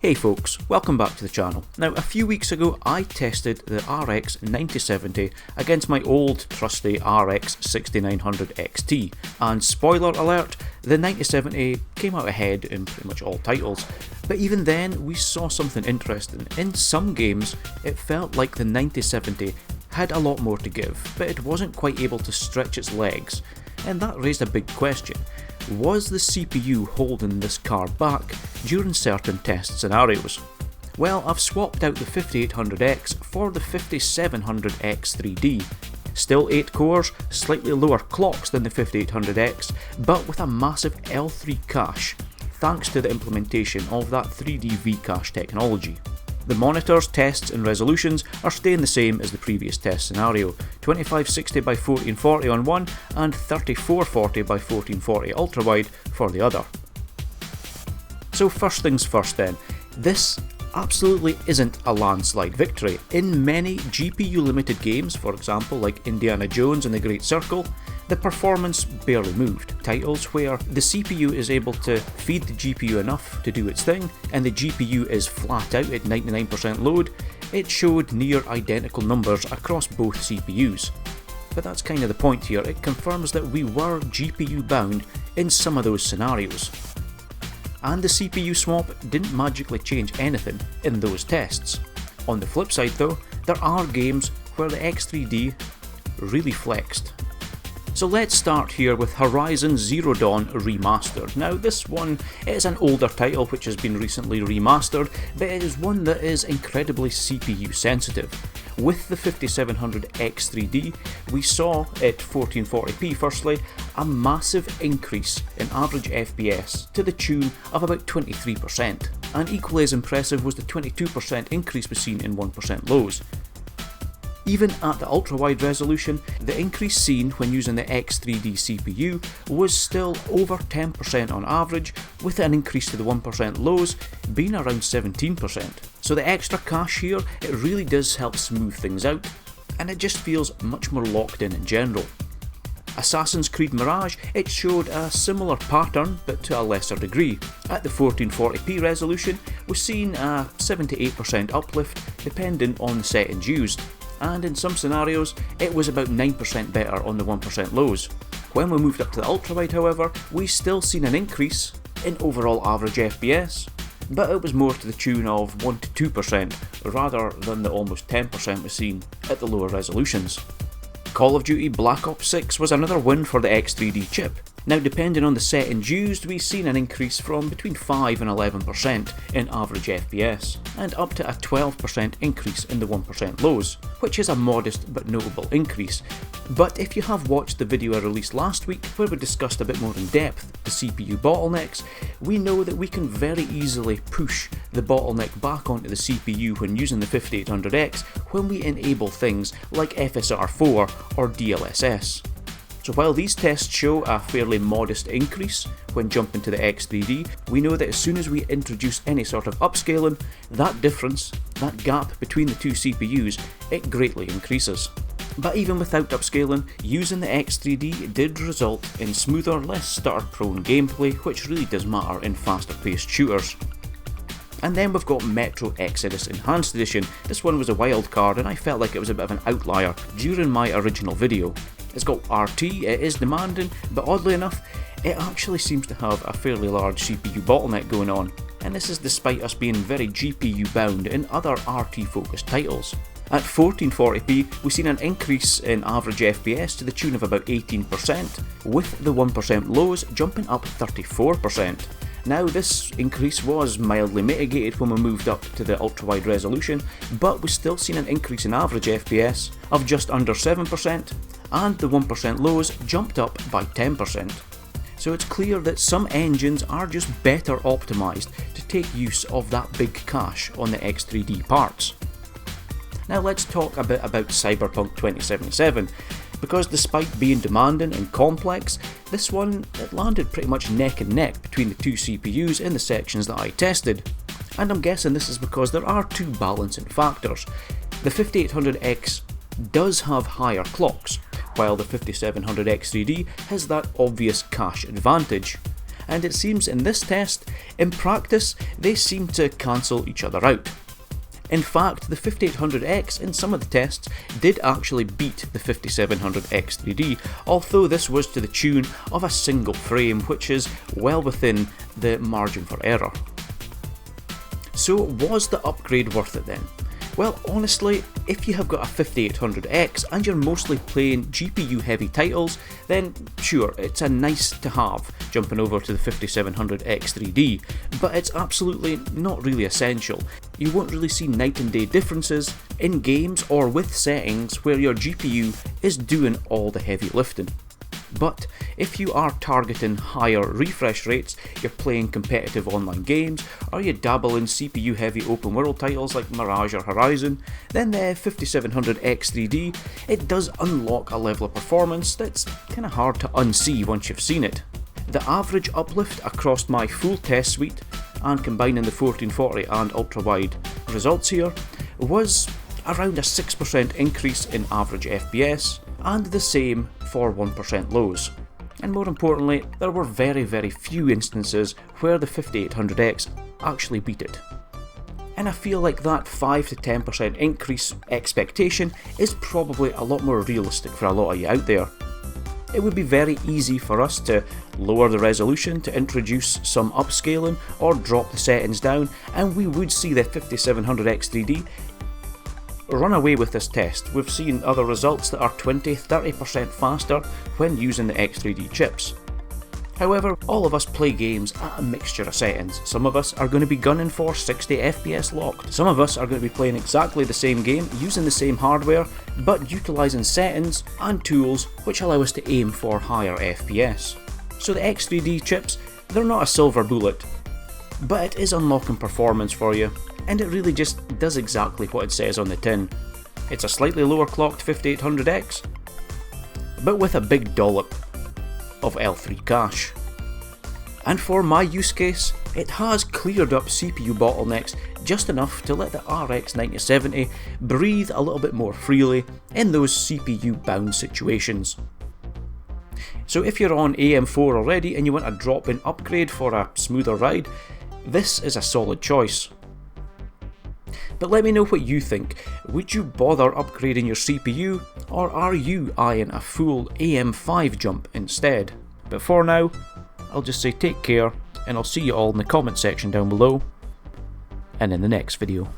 Hey folks, welcome back to the channel. Now a few weeks ago I tested the RX9070 against my old trusty RX6900 XT, and spoiler alert, the 9070 came out ahead in pretty much all titles. But even then we saw something interesting. In some games it felt like the 9070 had a lot more to give, but it wasn't quite able to stretch its legs, and that raised a big question. Was the CPU holding this card back during certain test scenarios? Well, I've swapped out the 5800X for the 5700X 3D. Still 8 cores, slightly lower clocks than the 5800X, but with a massive L3 cache, thanks to the implementation of that 3D V-cache technology. The monitors, tests and resolutions are staying the same as the previous test scenario, 2560 by 1440 on one and 3440 by 1440 ultrawide for the other. So first things first then, this absolutely isn't a landslide victory. In many GPU limited games, for example like Indiana Jones and the Great Circle, the performance barely moved. Titles where the CPU is able to feed the GPU enough to do its thing, and the GPU is flat out at 99% load, it showed near identical numbers across both CPUs. But that's kind of the point here, it confirms that we were GPU bound in some of those scenarios. And the CPU swap didn't magically change anything in those tests. On the flip side though, there are games where the X3D really flexed. So let's start here with Horizon Zero Dawn Remastered. Now this one is an older title which has been recently remastered, but it is one that is incredibly CPU sensitive. With the 5700X3D, we saw at 1440p firstly, a massive increase in average FPS to the tune of about 23%, and equally as impressive was the 22% increase we seen in 1% lows. Even at the ultra-wide resolution, the increase seen when using the X3D CPU was still over 10% on average, with an increase to the 1% lows being around 17%. So the extra cache here, it really does help smooth things out, and it just feels much more locked in general. Assassin's Creed Mirage, it showed a similar pattern but to a lesser degree. At the 1440p resolution, we're seeing a 7 to 8% uplift depending on the settings used, and in some scenarios it was about 9% better on the 1% lows. When we moved up to the ultrawide however, we still seen an increase in overall average FPS, but it was more to the tune of 1 to 2% rather than the almost 10% we've seen at the lower resolutions. Call of Duty Black Ops 6 was another win for the X3D chip. Now depending on the settings used, we've seen an increase from between 5 and 11% in average FPS, and up to a 12% increase in the 1% lows, which is a modest but notable increase. But if you have watched the video I released last week where we discussed a bit more in depth the CPU bottlenecks, we know that we can very easily push the bottleneck back onto the CPU when using the 5800X when we enable things like FSR4 or DLSS. So while these tests show a fairly modest increase when jumping to the X3D, we know that as soon as we introduce any sort of upscaling, that difference, that gap between the two CPUs, it greatly increases. But even without upscaling, using the X3D did result in smoother, less stutter-prone gameplay, which really does matter in faster-paced shooters. And then we've got Metro Exodus Enhanced Edition. This one was a wild card and I felt like it was a bit of an outlier during my original video. It's got RT, it is demanding, but oddly enough, it actually seems to have a fairly large CPU bottleneck going on, and this is despite us being very GPU bound in other RT focused titles. At 1440p, we've seen an increase in average FPS to the tune of about 18%, with the 1% lows jumping up 34%. Now this increase was mildly mitigated when we moved up to the ultra-wide resolution, but we've still seen an increase in average FPS of just under 7%, and the 1% lows jumped up by 10%. So it's clear that some engines are just better optimised to take use of that big cache on the X3D parts. Now let's talk a bit about Cyberpunk 2077. Because despite being demanding and complex, this one it landed pretty much neck and neck between the two CPUs in the sections that I tested. And I'm guessing this is because there are two balancing factors. The 5800X does have higher clocks, while the 5700X3D has that obvious cache advantage. and it seems in this test, in practice, they seem to cancel each other out. In fact, the 5800X in some of the tests did actually beat the 5700X3D, although this was to the tune of a single frame, which is well within the margin for error. So was the upgrade worth it then? Well, honestly, if you have got a 5800X and you're mostly playing GPU heavy titles, then sure, it's a nice to have jumping over to the 5700X3D, but it's absolutely not really essential. You won't really see night and day differences in games or with settings where your GPU is doing all the heavy lifting. But if you are targeting higher refresh rates, you're playing competitive online games, or you dabble in CPU heavy open world titles like Mirage or Horizon, then the 5700X3D, it does unlock a level of performance that's kinda hard to unsee once you've seen it. The average uplift across my full test suite, and combining the 1440 and ultra wide results here, was around a 6% increase in average FPS, and the same for 1% lows. And more importantly, there were very few instances where the 5800X actually beat it. And I feel like that 5 to 10% increase expectation is probably a lot more realistic for a lot of you out there. It would be very easy for us to lower the resolution, to introduce some upscaling or drop the settings down, and we would see the 5700X3D run away with this test. We've seen other results that are 20-30% faster when using the X3D chips. However, all of us play games at a mixture of settings. Some of us are going to be gunning for 60 FPS locked. Some of us are going to be playing exactly the same game, using the same hardware, but utilising settings and tools which allow us to aim for higher FPS. So the X3D chips, they're not a silver bullet, but it is unlocking performance for you, and it really just does exactly what it says on the tin. It's a slightly lower clocked 5800X, but with a big dollop of L3 cache. And for my use case, it has cleared up CPU bottlenecks just enough to let the RX9070 breathe a little bit more freely in those CPU bound situations. So if you're on AM4 already and you want a drop-in upgrade for a smoother ride, this is a solid choice. But let me know what you think. Would you bother upgrading your CPU, or are you eyeing a full AM5 jump instead? But for now, I'll just say take care, and I'll see you all in the comment section down below, and in the next video.